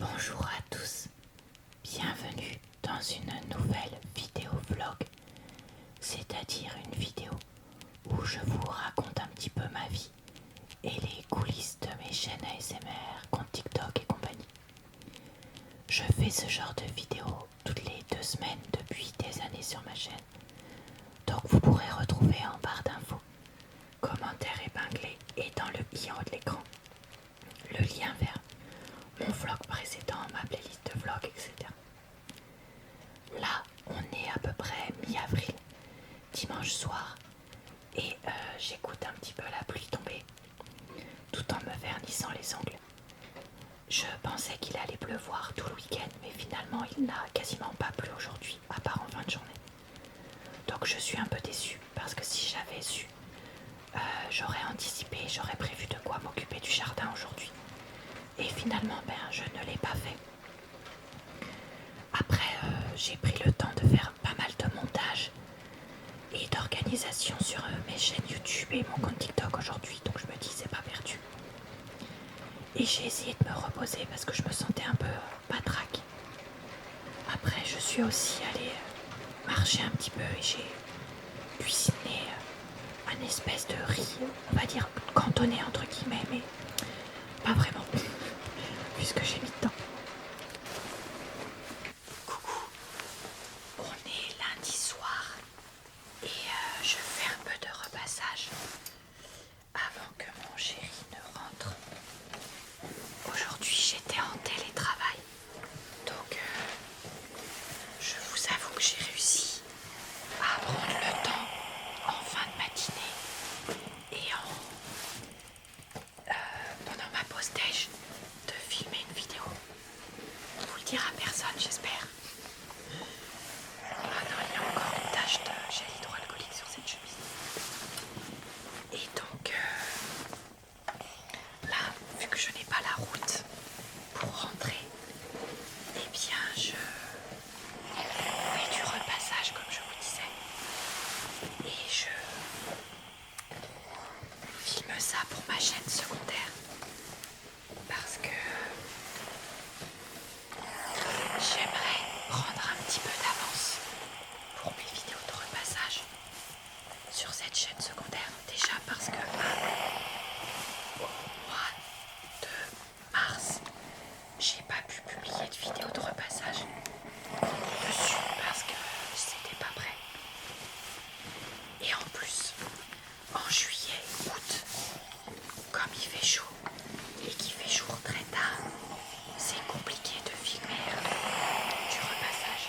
Bonjour à tous, bienvenue dans une nouvelle vidéo vlog, c'est-à-dire une vidéo où je vous raconte un petit peu ma vie et les coulisses de mes chaînes ASMR, compte TikTok et compagnie. Je fais ce genre de vidéos toutes les 2 semaines depuis des années sur ma chaîne, donc vous pourrez retrouver en barre d'infos, commentaires épinglés et dans le i en haut de l'écran, le lien vers mon vlog précédent, ma playlist de vlogs, etc. Là, on est à peu près mi-avril, dimanche soir, et j'écoute un petit peu la pluie tomber, tout en me vernissant les ongles. Je pensais qu'il allait pleuvoir tout le week-end, mais finalement il n'a quasiment pas plu aujourd'hui, à part en fin de journée. Donc je suis un peu déçue, parce que si j'avais su, j'aurais anticipé, j'aurais prévu de quoi m'occuper du jardin aujourd'hui. Et finalement, je ne l'ai pas fait. Après, j'ai pris le temps de faire pas mal de montage et d'organisation sur mes chaînes YouTube et mon compte TikTok aujourd'hui, donc je me dis c'est pas perdu. Et j'ai essayé de me reposer parce que je me sentais un peu patraque. Après, je suis aussi allée marcher un petit peu et j'ai cuisiné un espèce de riz, on va dire cantonné entre guillemets, mais pas vraiment, puisque j'ai mis dedans. Coucou, on est lundi soir et je fais un peu de repassage avant que mon chéri ne rentre. Aujourd'hui j'étais en télétravail, donc je vous avoue que j'ai réussi à prendre le temps en fin de matinée et pendant ma pause déj de filmer une vidéo. On vous le dira à personne, j'espère. Ah non, il y a encore une tache de gel hydroalcoolique sur cette chemise. Et donc là, vu que je n'ai pas la route pour rentrer, eh bien je fais du repassage comme je vous disais. Et je filme ça pour ma chaîne secondaire parce que j'aimerais prendre un petit peu d'avance pour mes vidéos de repassage sur cette chaîne secondaire. Déjà parce que au mois de mars, j'ai pas pu publier de vidéo de repassage dessus parce que c'était pas prêt. Et en plus, en juillet, août, comme il fait chaud et qu'il fait jour très tard, c'est compliqué de filmer du repassage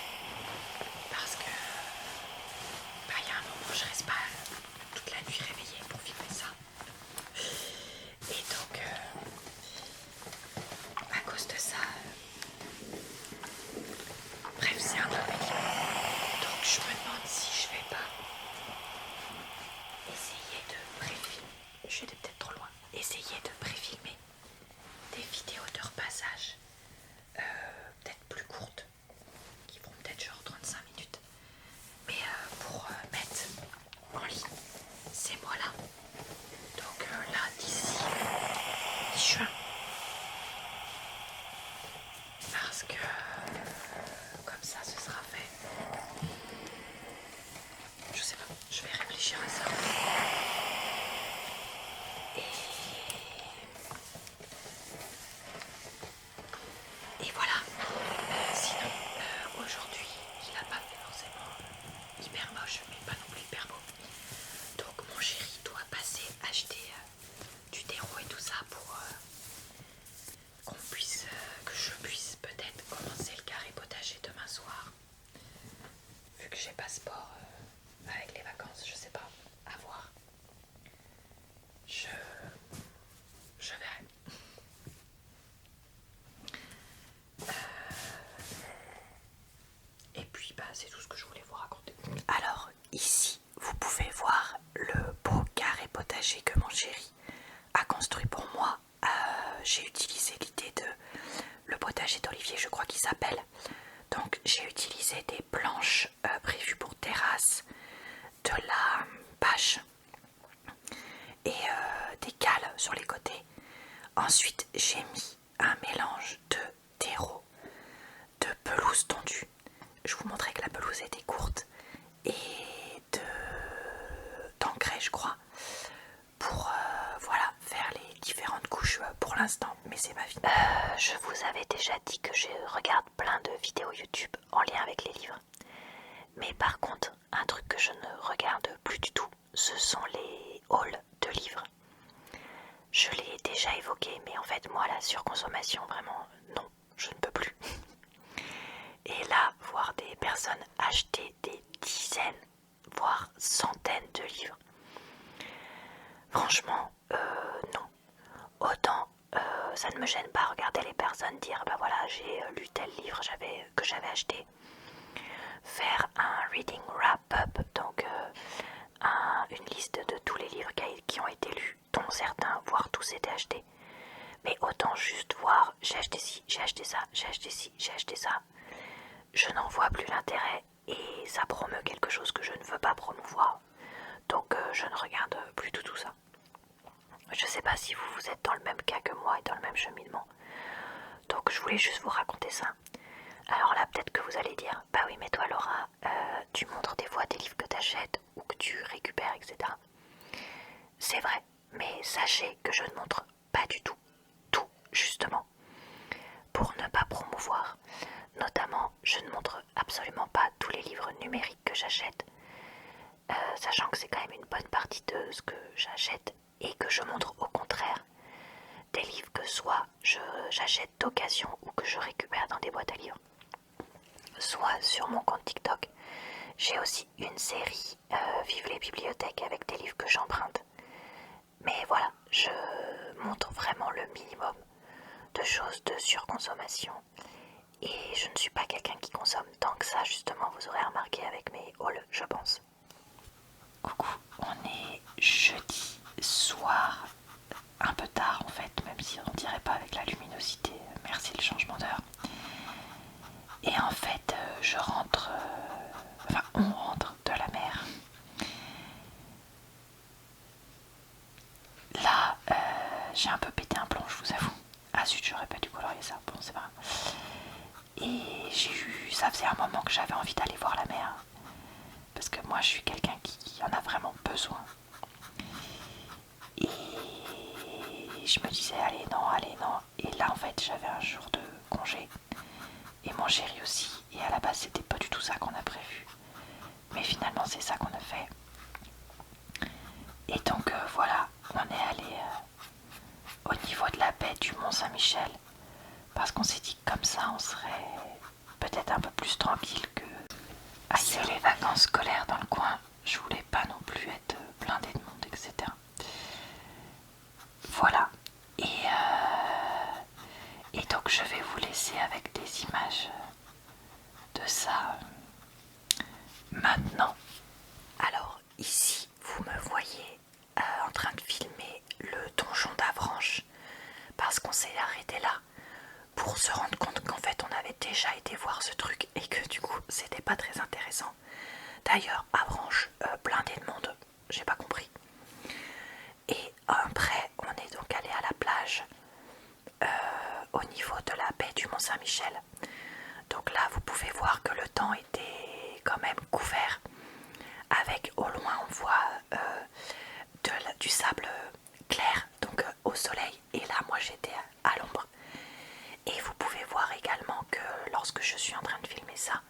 parce que y a un moment je reste pas toute la nuit réveillée pour filmer ça. Et donc à cause de ça, bref, c'est un peu pénible. Donc je me demande si je vais pas essayer de pré-filmer. Je suis peut-être trop loin. Essayer de pré-filmer des vidéos de repassage peut-être plus courtes, qui feront peut-être genre 35 minutes, mais pour mettre en ligne ces mois-là. Donc là, d'ici mi-juin, parce que comme ça ce sera fait. Je sais pas, je vais réfléchir à ça. Et voilà. Sinon aujourd'hui il a pas fait forcément hyper moche, mais pas non plus hyper beau. Donc mon chéri doit passer acheter du terreau et tout ça pour que je puisse peut-être commencer le carré potager demain soir. Vu que j'ai pas sport avec les vacances, je sais pas, à voir. Je verrai. Et puis c'est tout ce que je voulais vous raconter. Alors ici vous pouvez voir le beau carré potager que mon chéri a construit pour moi. J'ai utilisé l'idée de le potager d'Olivier, je crois qu'il s'appelle. Donc j'ai utilisé des planches prévues pour terrasse, de la bâche et des cales sur les côtés. Ensuite j'ai mis un mélange de terreau pelouse tondue. Je vous montrais que la pelouse était courte et d'engrais, je crois, pour voilà, faire les différentes couches pour l'instant, mais c'est pas fini. Je vous avais déjà dit que je regarde plein de vidéos YouTube en lien avec les livres. Mais par contre, un truc que je ne regarde plus du tout, ce sont les hauls de livres. Je l'ai déjà évoqué, mais en fait, moi, la surconsommation, vraiment, non, je ne peux plus. Et là, voir des personnes acheter des dizaines, voire centaines de livres, franchement, non. Autant, ça ne me gêne pas regarder les personnes dire, bah voilà, j'ai lu tel livre que j'avais acheté. Faire un reading wrap-up, donc une liste de tous les livres qui ont été lus, dont certains, voire tous, étaient achetés. Mais autant juste voir, j'ai acheté ci, j'ai acheté ça, j'ai acheté ci, j'ai acheté ça. Je n'en vois plus l'intérêt et ça promeut quelque chose que je ne veux pas promouvoir. Donc je ne regarde plus tout ça. Je ne sais pas si vous êtes dans le même cas que moi et dans le même cheminement. Donc je voulais juste vous raconter ça. Alors là, peut-être que vous allez dire, bah oui, mais toi Laura, tu montres des fois des livres que tu achètes ou que tu récupères, etc. C'est vrai, mais sachez que je ne montre pas du tout, justement, pour ne pas promouvoir. Notamment, je ne montre absolument pas tous les livres numériques que j'achète, sachant que c'est quand même une bonne partie de ce que j'achète, et que je montre au contraire des livres que soit j'achète d'occasion ou que je récupère dans des boîtes à livres. Soit sur mon compte TikTok, j'ai aussi une série Vive les bibliothèques avec des livres que j'emprunte. Mais voilà, je montre vraiment le minimum de choses de surconsommation. Et je ne suis pas quelqu'un qui consomme tant que ça, justement, vous aurez remarqué avec mes hauls, je pense. Coucou, on est jeudi soir, un peu tard en fait, même si on dirait pas avec la luminosité, merci le changement d'heure. Et en fait, je rentre, on rentre de la mer. Là, j'ai un peu pété un plomb, je vous avoue. Ah zut, j'aurais pas dû colorier ça, bon c'est pas grave. Et ça faisait un moment que j'avais envie d'aller voir la mer. Parce que moi je suis quelqu'un qui en a vraiment besoin. Et je me disais allez non. Et là en fait j'avais un jour de congé. Et mon chéri aussi. Et à la base c'était pas du tout ça qu'on a prévu. Mais finalement c'est ça qu'on a fait. Et donc voilà, on est allé au niveau de la baie du Mont-Saint-Michel. Parce qu'on s'est dit que comme ça on serait peut-être un peu plus tranquille que ailleurs. Les vacances scolaires dans le coin, je voulais pas non plus être blindée de monde, etc. Voilà. Et donc je vais vous laisser avec des images de ça maintenant. Alors ici, vous me voyez en train de filmer le donjon d'Avranches parce qu'on s'est arrêté là pour se rendre compte qu'en fait on avait déjà été voir ce truc et que du coup c'était pas très intéressant. D'ailleurs, Avranches, blindé de monde, j'ai pas compris. Et après, on est donc allé à la plage au niveau de la baie du Mont-Saint-Michel. Donc là, vous pouvez voir que le temps était quand même couvert. Avec au loin, on voit du sable clair, donc au soleil. Et là, moi, j'étais à l'ombre. Et vous pouvez voir également que lorsque je suis en train de filmer ça,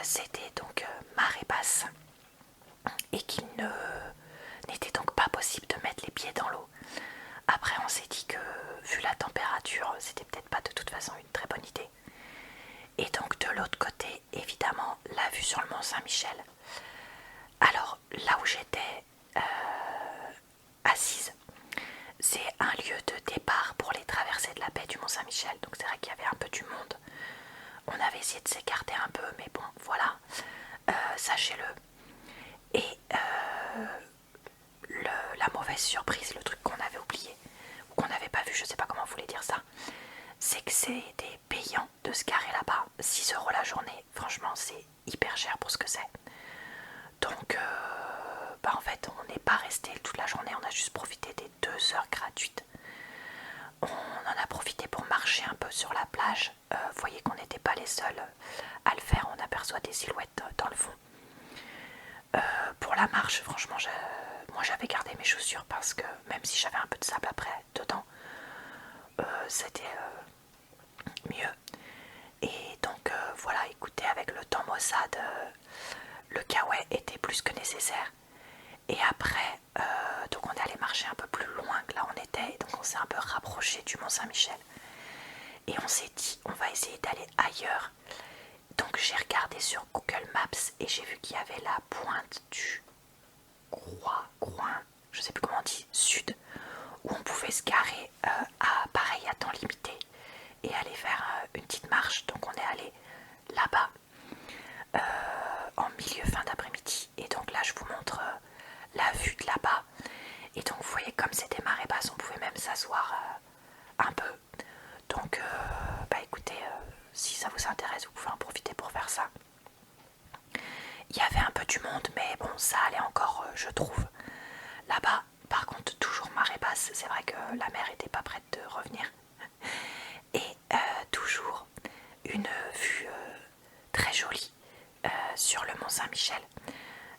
c'était donc marée basse. Et qu'il n'était donc pas possible de mettre les pieds dans l'eau. Après on s'est dit que vu la température c'était peut-être pas de toute façon une très bonne idée. Et donc de l'autre côté évidemment la vue sur le Mont Saint-Michel. Alors là où j'étais assise, c'est un lieu de départ pour les traversées de la baie du Mont Saint-Michel. Donc c'est vrai qu'il y avait un peu du monde. On avait essayé de s'écarter un peu mais bon voilà, sachez-le. Et la mauvaise surprise, le truc qu'on avait oublié ou qu'on n'avait pas vu, je sais pas comment vous voulez dire ça, c'est que c'était payant de se garer là-bas. 6 € la journée, franchement c'est hyper cher pour ce que c'est. Donc en fait on n'est pas resté toute la journée, on a juste profité des 2 heures gratuites. On en a profité pour marcher un peu sur la plage l'éclairage, vous voyez qu'on n'était pas les seuls à le faire, on aperçoit des silhouettes dans le fond. Pour la marche, franchement, moi j'avais gardé mes chaussures parce que même si j'avais un peu de sable après dedans, c'était mieux. Et donc voilà, écoutez, avec le temps maussade, le kawaii était plus que nécessaire. Et après, donc on est allé marcher un peu plus loin que là on était, et donc on s'est un peu rapproché du Mont Saint-Michel. Et on s'est dit, on va essayer d'aller ailleurs. Donc j'ai regardé sur Google Maps et j'ai vu qu'il y avait la pointe du Groin, je sais plus comment on dit, sud, où on pouvait se garer à pareil à temps limité et aller faire une petite marche. Donc on est allé là-bas en milieu fin d'après-midi. Et donc là je vous montre la vue de là-bas. Et donc vous voyez comme c'était marée basse, on pouvait même s'asseoir un peu. Donc bah écoutez, si ça vous intéresse, vous pouvez en profiter pour faire ça. Il y avait un peu du monde, mais bon, ça allait encore, je trouve. Là-bas, par contre, toujours marée basse. C'est vrai que la mer était pas prête de revenir. Et toujours une vue très jolie sur le Mont Saint-Michel.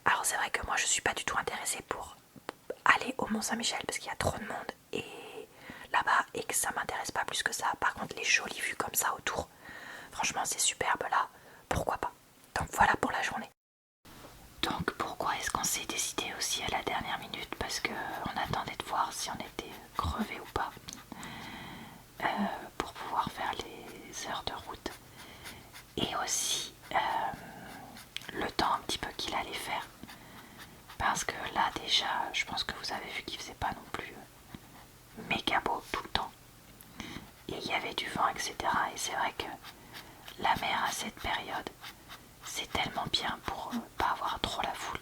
Alors c'est vrai que moi, je suis pas du tout intéressée pour aller au Mont Saint-Michel parce qu'il y a trop de monde et là-bas et que ça m'intéresse pas plus que ça. Par contre, les jolies vues comme ça autour, franchement, c'est superbe là. Pourquoi pas? Donc voilà pour la journée. Donc pourquoi est-ce qu'on s'est décidé aussi à la dernière minute? Parce qu'on attendait de voir si on était crevé ou pas pour pouvoir faire les heures de route. Et aussi le temps un petit peu qu'il allait faire. Parce que là déjà, je pense que vous avez vu qu'il faisait pas non plus méga beau tout le temps. Et il y avait du vent, etc. Et c'est vrai que la mer à cette période, c'est tellement bien pour pas avoir trop la foule.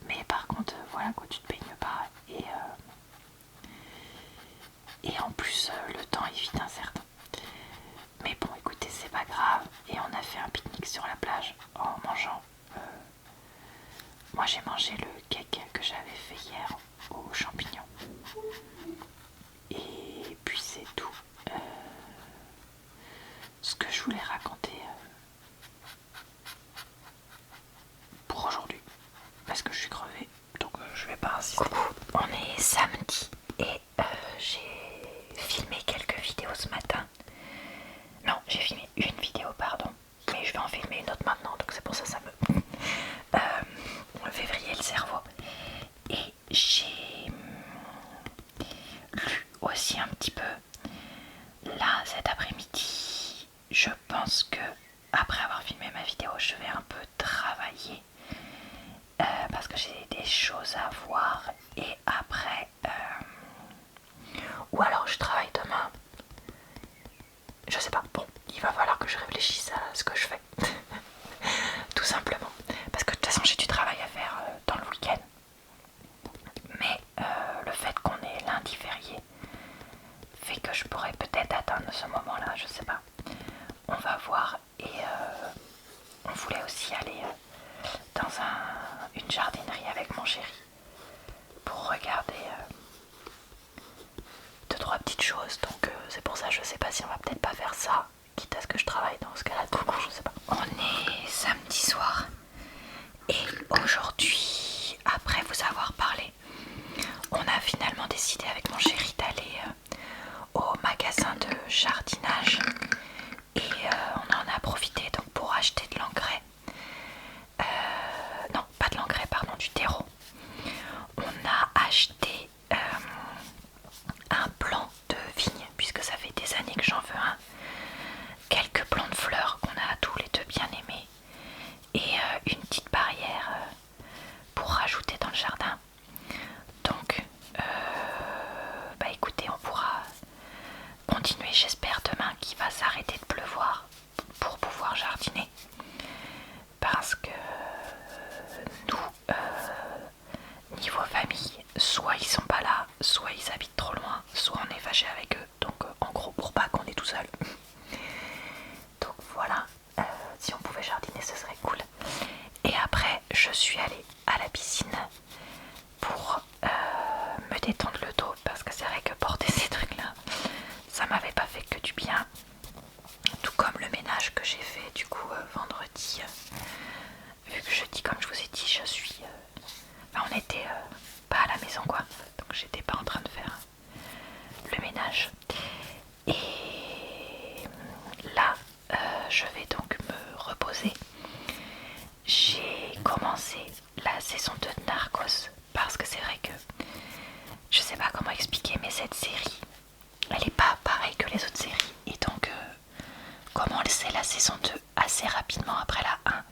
Mais par contre, voilà quoi, tu te baignes pas. Et en plus, le temps est vite incertain. Mais bon, écoutez, c'est pas grave. Et on a fait un pique-nique sur la plage en mangeant. Moi, j'ai mangé le cake que j'avais fait hier aux champignons. Et puis c'est tout. Ce que je voulais raconter pour aujourd'hui. Parce que je suis crevée. Donc je vais pas insister. On est samedi et j'ai filmé quelques vidéos ce matin. Non, j'ai filmé une vidéo, pardon. Mais je vais en filmer une autre maintenant, donc c'est pour ça que ça me... février le cerveau. Et j'ai lu aussi un petit peu. Là, cet après-midi, je pense que après avoir filmé ma vidéo, je vais un peu travailler. Parce que j'ai des choses à voir. Et après... ou alors je travaille demain. Je sais pas. Bon, il va falloir que je réfléchisse à ce que je fais. Tout simplement. Parce que de toute façon, j'ai du travail à faire dans le week-end. Mais le fait qu'on ait lundi férié fait que je pourrais peut-être atteindre ce moment-là, je sais pas. On va voir. Et on voulait aussi aller dans une jardinerie avec mon chéri pour regarder deux trois petites choses. Donc c'est pour ça, je sais pas si on va peut-être pas faire ça, quitte à ce que je travaille dans ce cas-là. Donc je sais pas. On est samedi soir et aujourd'hui, après vous avoir parlé, on a finalement décidé avec mon chéri d'aller au magasin de jardinage et on en a profité donc pour acheter de l'engrais. Non, pas de l'engrais, pardon, du terreau. On a acheté un plant de vigne, puisque ça fait des années que j'en veux un. Quelques plants de fleurs qu'on a tous les deux bien aimés. Et une petite barrière pour rajouter dans le jardin. Donc, bah écoutez, on pourra continuer, j'espère, demain qu'il va s'arrêter de pleuvoir pour pouvoir jardiner. Parce que nous, niveau famille, soit ils sont pas là, soit ils habitent trop loin, soit on est fâché avec eux. Donc en gros, pour pas qu'on est tout seul. Donc voilà, si on pouvait jardiner, ce serait cool. Et après, je suis allée à la piscine pour me détendre le dos. Parce que c'est vrai que porter ces trucs-là, ça m'avait pas fait que du bien. aussi, vu que jeudi, comme je vous ai dit, je suis... Enfin, on était pas à la maison quoi, donc j'étais pas en train de faire le ménage. Et là, je vais donc me reposer. J'ai commencé la saison 2 de Narcos parce que c'est vrai que je sais pas comment expliquer, mais cette série elle est pas pareille que les autres séries. Et donc, comme on le sait, la saison 2 assez rapidement après la 1,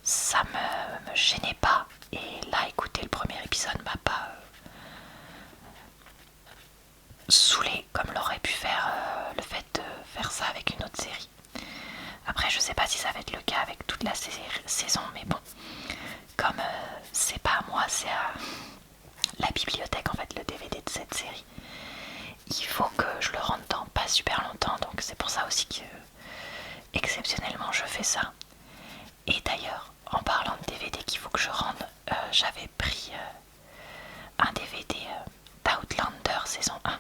ça me gênait pas. Et là, écoutez, le premier épisode m'a pas saoulé comme l'aurait pu faire le fait de faire ça avec une autre série. Après, je sais pas si ça va être le cas avec toute la saison, mais bon, comme c'est pas à moi, c'est à la bibliothèque en fait, le DVD de cette série. Il faut que je le rende dans pas super longtemps, donc c'est pour ça aussi que exceptionnellement je fais ça. Et d'ailleurs, en parlant de DVD qu'il faut que je rende, j'avais pris un DVD d'Outlander saison 1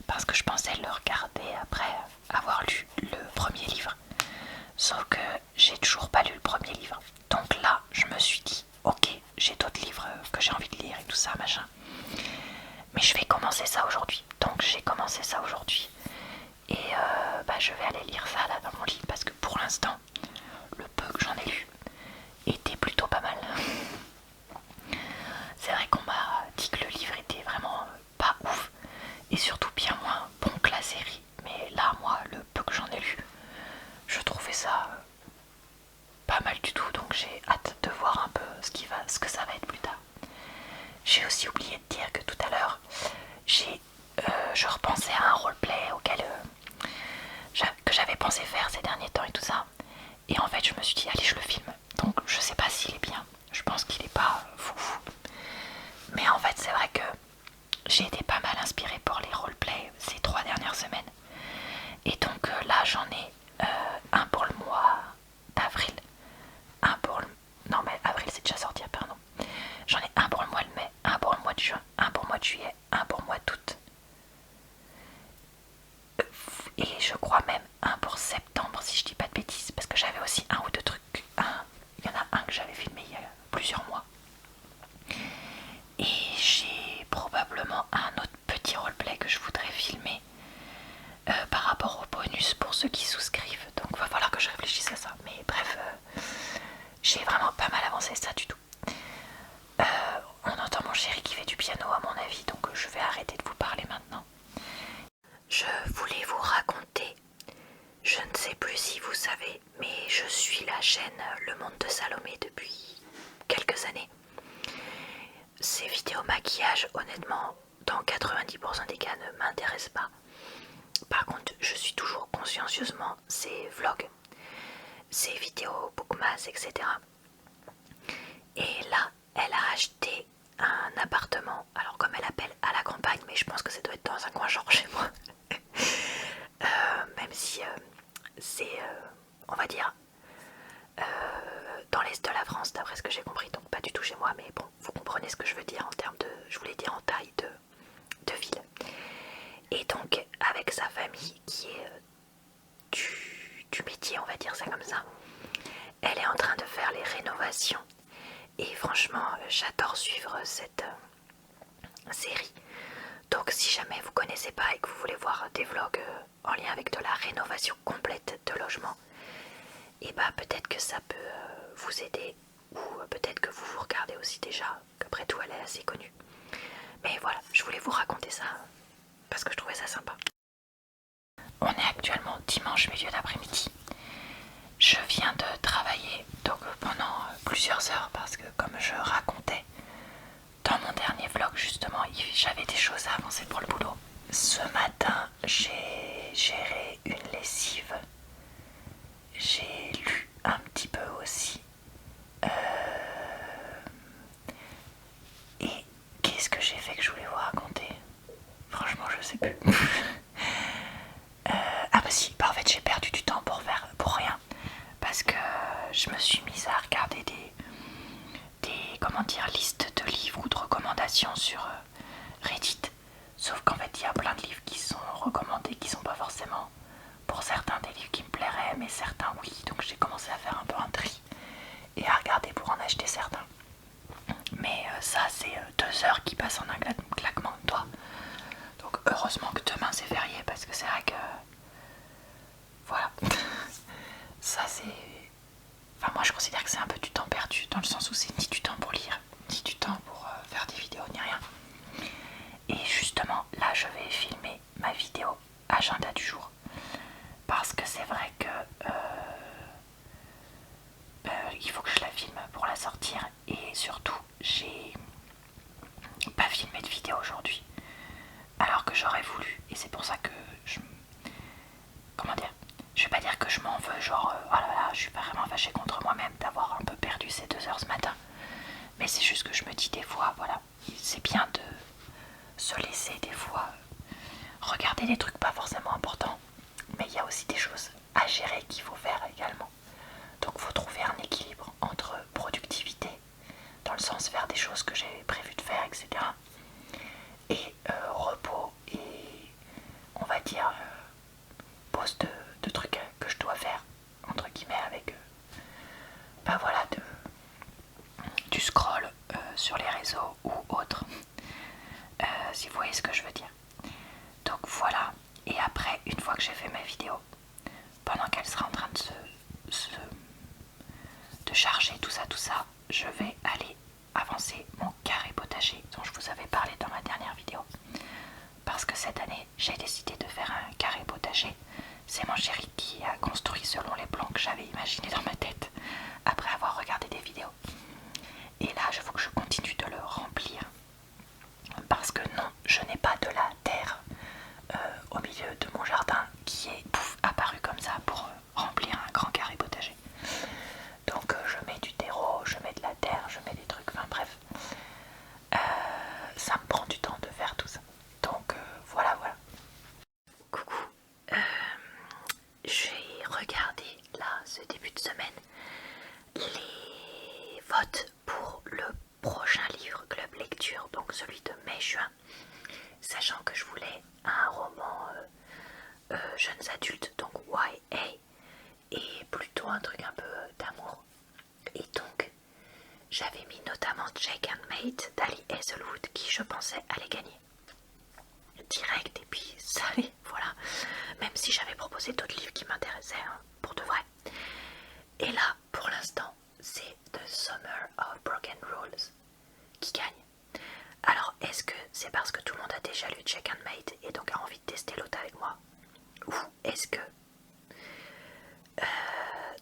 parce que je pensais le regarder après avoir lu le premier livre. Sauf que j'ai toujours pas lu le premier livre. Donc là, je me suis dit, ok, j'ai d'autres livres que j'ai envie de lire et tout ça, machin. Mais je vais commencer ça aujourd'hui. Donc j'ai commencé ça aujourd'hui. Et je vais aller lire ça là dans mon lit parce que pour l'instant, le peu que j'en ai lu était plutôt pas mal. C'est vrai qu'on m'a dit que le livre était vraiment pas ouf et surtout bien moins bon que la série. Mais là, moi, le peu que j'en ai lu, je trouvais ça pas mal du tout. Donc j'ai hâte de voir un peu ce que ça va être plus tard. J'ai aussi oublié de dire que tout à l'heure, je repensais à un roleplay auquel que j'avais pensé faire ces derniers temps et tout ça. Et en fait, je me suis dit, allez, je le filme. Donc, je sais pas s'il est bien. Je pense qu'il est pas fou. Mais en fait, c'est vrai que j'ai été pas mal inspirée pour les roleplays ces 3 dernières semaines. Et donc là, j'en ai un pour le mois d'avril. Un pour le... Non, mais avril, c'est déjà sorti, pardon. J'en ai un pour le mois de mai, un pour le mois de juin, un pour le mois de juillet, un pour le mois d'août. Et je crois même un pour septembre si je dis pas de bêtises, parce que j'avais aussi un ou deux trucs. Il y en a un que j'avais filmé il y a plusieurs mois. Et j'ai probablement un autre petit roleplay que je voudrais filmer par rapport au bonus pour ceux qui souscrivent. Donc il va falloir que je réfléchisse à ça. Mais bref, j'ai vraiment pas mal avancé ça du tout. On entend mon chéri qui fait du piano à mon avis, donc je vais arrêter de vous parler maintenant. Je voulais vous raconter, je ne sais plus si vous savez, mais je suis la chaîne Le Monde de Salomé depuis quelques années. Ces vidéos maquillage, honnêtement, dans 90% des cas ne m'intéressent pas. Par contre, je suis toujours consciencieusement ces vlogs, ces vidéos bookmas, etc. Et là, elle a acheté un appartement, alors comme elle appelle à la campagne, mais je pense que ça doit être dans un coin genre chez moi. Même si c'est, on va dire, dans l'est de la France, d'après ce que j'ai compris, donc pas du tout chez moi, mais bon, vous comprenez ce que je veux dire en termes de, je voulais dire en taille de ville. Et donc, avec sa famille qui est du métier, on va dire ça comme ça, elle est en train de faire les rénovations. Et franchement, j'adore suivre cette série. Donc si jamais vous connaissez pas et que vous voulez voir des vlogs en lien avec de la rénovation complète de logement, et bah peut-être que ça peut vous aider, ou peut-être que vous regardez aussi déjà, qu'après tout elle est assez connue. Mais voilà, je voulais vous raconter ça parce que je trouvais ça sympa. On est actuellement dimanche milieu d'après-midi. Je viens de travailler donc pendant plusieurs heures parce que comme je racontais dans mon dernier vlog justement, j'avais des choses à avancer pour le boulot. Ce matin, j'ai géré une lessive. J'ai lu un petit peu aussi. Et qu'est-ce que j'ai fait que je voulais vous raconter? Franchement, je sais plus. Ah bah si, en fait j'ai perdu du temps pour rien. Parce que je me suis mise à regarder des comment dire, listes de livres ou de recommandations sur Reddit. Sauf qu'en fait il y a plein de livres qui sont recommandés qui sont pas forcément pour certains des livres qui me plairaient, mais certains oui, donc j'ai commencé à faire un peu un tri et à regarder pour en acheter certains. Mais ça c'est 2 heures qui passent en un claquement de doigts. Donc heureusement que demain c'est férié parce que c'est vrai que voilà. Ça c'est... Enfin moi je considère que c'est un peu du temps perdu dans le sens où c'est ni du temps pour lire, ni du temps pour faire des vidéos, ni rien. Et justement là je vais filmer ma vidéo agenda du jour. Parce que c'est vrai que il faut que je la filme pour la sortir. Et surtout j'ai pas filmé de vidéo aujourd'hui. Alors que j'aurais voulu. Et c'est pour ça que je... Comment dire, je vais pas dire que je m'en veux, genre oh là là, je suis pas vraiment fâchée contre moi-même d'avoir un peu perdu ces 2 heures ce matin. Mais c'est juste que je me dis des fois, voilà, c'est bien de se laisser des fois regarder des trucs pas forcément importants. Mais il y a aussi des choses à gérer qu'il faut faire également. Donc il faut trouver un équilibre entre productivité, dans le sens faire des choses que j'ai prévu de faire, etc. Et repos et on va dire pause de trucs que je dois faire, entre guillemets, avec bah voilà, du scroll sur les réseaux ou autre, si vous voyez ce que je veux dire. Donc voilà, et après, une fois que j'ai fait ma vidéo, pendant qu'elle sera en train de charger tout ça, je vais aller avancer mon carré potager dont je vous avais parlé dans ma dernière vidéo. Parce que cette année, j'ai décidé de faire un carré potager. C'est mon chéri qui a construit selon les plans que j'avais imaginés dans ma tête après avoir regardé des vidéos. Et là, il faut que je continue de le remplir. Parce que non, je n'ai pas de la terre au milieu de mon jardin qui est apparu comme ça pour remplir un grand carré potager. Donc je mets du terreau, je mets de la terre, je mets des trucs, enfin bref. Ça me prend du temps de faire tout ça. Donc voilà. Coucou. J'ai regardé là, ce début de semaine, les votes pour le prochain livre Club Lecture, donc celui de mai-juin. Sachant que je voulais un roman jeunes adultes, donc YA, et plutôt un truc un peu d'amour. Et donc j'avais mis notamment Jake and Mate d'Ali Hazelwood qui je pensais allait gagner direct, et puis ça allait, voilà, même si j'avais proposé d'autres livres qui m'intéressaient hein, pour de vrai. Et là pour l'instant c'est The Summer of Broken Rules qui gagne. Alors est-ce que c'est parce que tout le monde a déjà lu Jake and Mate et donc a envie de tester l'autre avec moi, ou est-ce que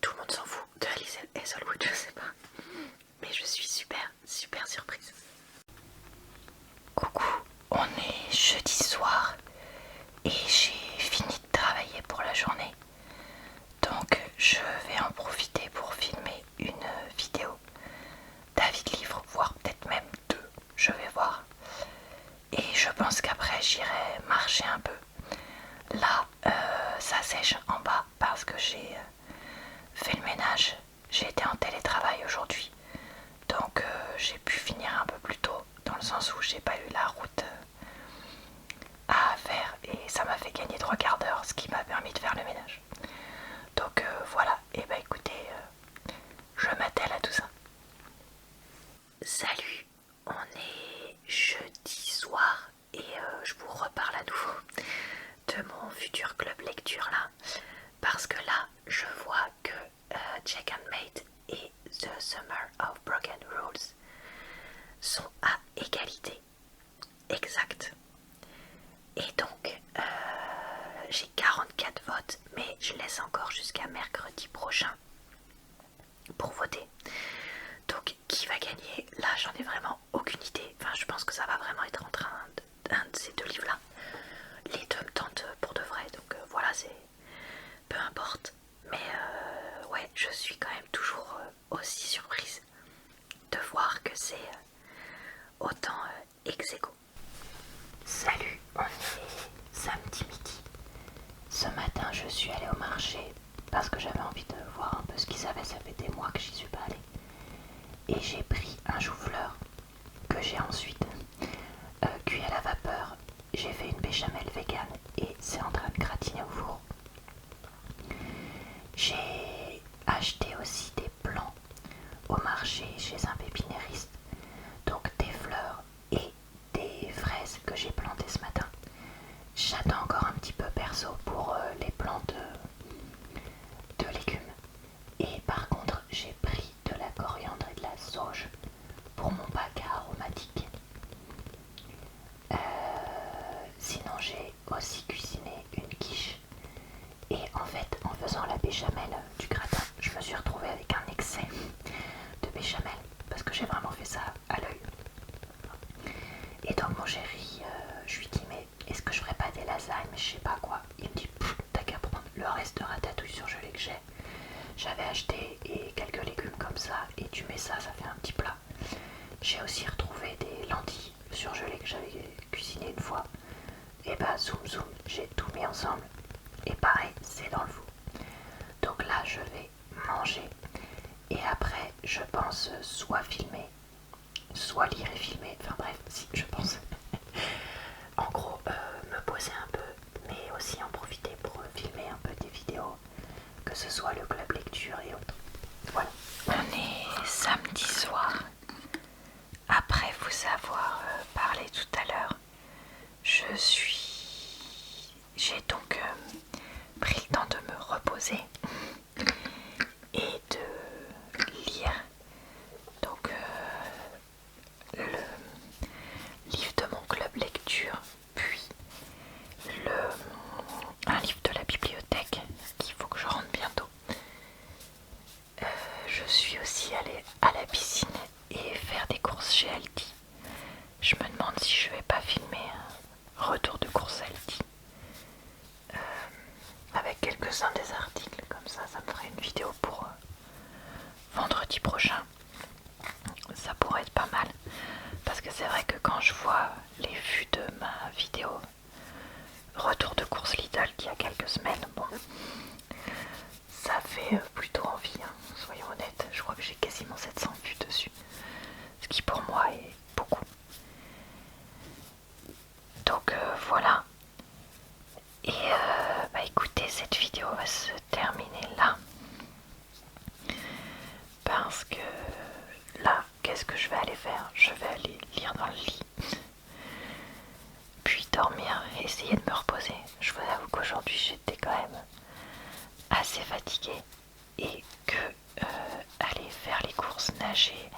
tout le monde s'en fout de Alice Hazelwood, je sais pas. Mais je suis super surprise. Coucou, on est jeudi soir et j'ai fini de travailler pour la journée. Donc je vais en profiter pour filmer une vidéo d'avis de livres, voire peut-être même 2, je vais voir. Et je pense qu'après j'irai marcher un peu. Là, ça sèche en bas parce que j'ai fait le ménage. J'ai été en télétravail aujourd'hui. Donc j'ai pu finir un peu plus tôt, dans le sens où j'ai pas eu la route à faire. Et ça m'a fait gagner 3/4 d'heure, ce qui m'a permis de faire le ménage. Donc voilà, et bah écoutez, je m'attelle à tout ça. Salut, on est jeudi soir et je vous reparle à nouveau de mon futur club lecture là, parce que là je vois que Jake and Mate et The Summer of Broken Rules sont à égalité exacte. Et donc j'ai 44 votes, mais je laisse encore jusqu'à mercredi prochain pour voter. Donc qui va gagner? Là j'en ai vraiment aucune idée. Enfin je pense que ça va vraiment être entre un de ces 2 livres là. Les 2 me tentent pour de vrai, donc voilà, c'est peu importe. Mais ouais, je suis quand même toujours aussi surprise de voir que c'est autant ex aequo. Salut, on est samedi midi. Ce matin je suis allée au marché parce que j'avais envie de voir un peu ce qu'ils avaient, ça fait des mois que j'y suis pas allée. Et j'ai pris un chou-fleur que j'ai ensuite cuit à la vapeur. J'ai fait une béchamel vegan et c'est en train de gratiner au four. chercher chez un pépiniériste donc des fleurs et des fraises que j'ai plantées ce matin. J'attends encore un petit peu perso pour les plantes de légumes. Et par contre, j'ai pris de la coriandre et de la sauge pour mon bac aromatique. Sinon, j'ai aussi cuisiné une quiche. Et en fait, en faisant la béchamel du gratin, je me suis retrouvée avec un excès de béchamel parce que j'ai vraiment fait ça à l'œil. Et donc mon chéri, je lui dis mais est-ce que je ferais pas des lasagnes, mais je sais pas quoi. Il me dit t'as qu'à prendre le reste de ratatouille surgelé que j'avais acheté et quelques légumes comme ça et tu mets ça, ça fait un petit plat. J'ai aussi retrouvé des lentilles surgelées que j'avais cuisinées une fois. Et bah zoom zoom, j'ai tout mis ensemble et pareil, c'est dans le four. Donc là je vais manger et après je pense soit filmer, soit lire et filmer, enfin bref, si je pense. En gros, me poser un peu, mais aussi en profiter pour filmer un peu des vidéos, que ce soit le club lecture et autres. Voilà. On est samedi soir. Après vous avoir parlé tout à l'heure, j'ai donc pris le temps de me reposer et de lire donc le livre de mon club lecture, puis un livre de la bibliothèque qu'il faut que je rentre bientôt. Je suis aussi allée à la piscine et faire des courses chez Aldi. Je me demande si je vais pas filmer un retour de course Aldi avec quelques-uns des articles, comme ça me ferait une vidéo pour vendredi prochain. Ça pourrait être pas mal parce que c'est vrai que quand je vois les vues de ma vidéo retour de course Lidl d'il y a quelques semaines, bon, ça fait plutôt envie, hein, soyons honnêtes. Je crois que j'ai quasiment 700 vues dessus, ce qui pour moi est beaucoup. Donc voilà. Et bah écoutez, cette vidéo va se terminer là parce que là, qu'est-ce que je vais aller faire? Je vais aller lire dans le lit, puis dormir et essayer de me reposer. Je vous avoue qu'aujourd'hui j'étais quand même assez fatiguée et que aller faire les courses, nager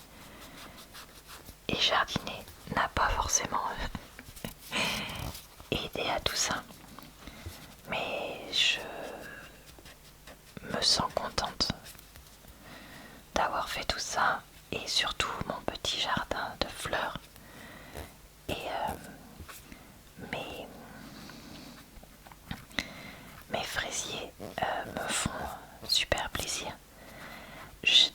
et jardiner n'a pas forcément aidé à tout ça. Mais je me sens contente d'avoir fait tout ça et surtout mon petit jardin de fleurs et mes fraisiers me font super plaisir.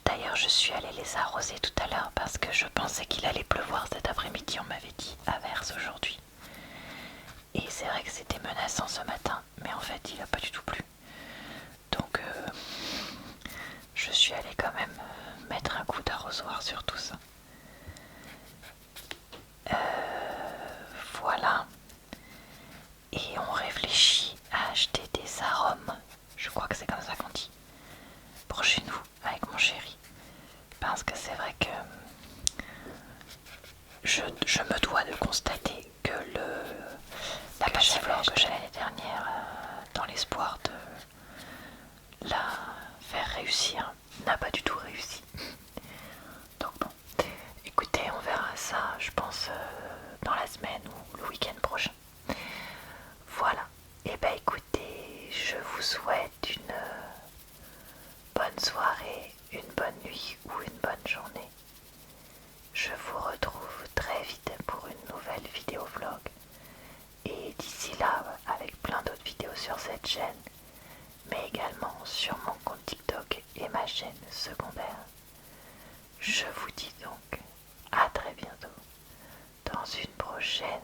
D'ailleurs je suis allée les arroser tout à l'heure parce que je pensais qu'il allait pleuvoir cet après-midi. On m'avait dit averse aujourd'hui et c'est vrai que c'était menaçant ce matin, mais en fait il n'a pas du tout plu. Donc je suis allée quand même mettre un coup d'arrosoir sur tout ça. Voilà. Et on réfléchit à acheter des arômes, je crois que c'est comme ça qu'on dit, pour chez nous avec mon chéri. Parce que c'est vrai que je me dois de constater que la passiflore que j'ai l'année dernière, dans l'espoir de la faire réussir, n'a pas du tout réussi. Donc bon, écoutez, on verra ça, je pense, dans la semaine ou le week-end prochain. Voilà. Et bah écoutez, je vous souhaite une bonne soirée, une bonne nuit ou une bonne journée. Je vous retrouve très vite pour une nouvelle vidéo vlog. Et d'ici là, avec plein d'autres vidéos sur cette chaîne, mais également sur mon compte TikTok et ma chaîne secondaire. Je vous dis donc à très bientôt dans une prochaine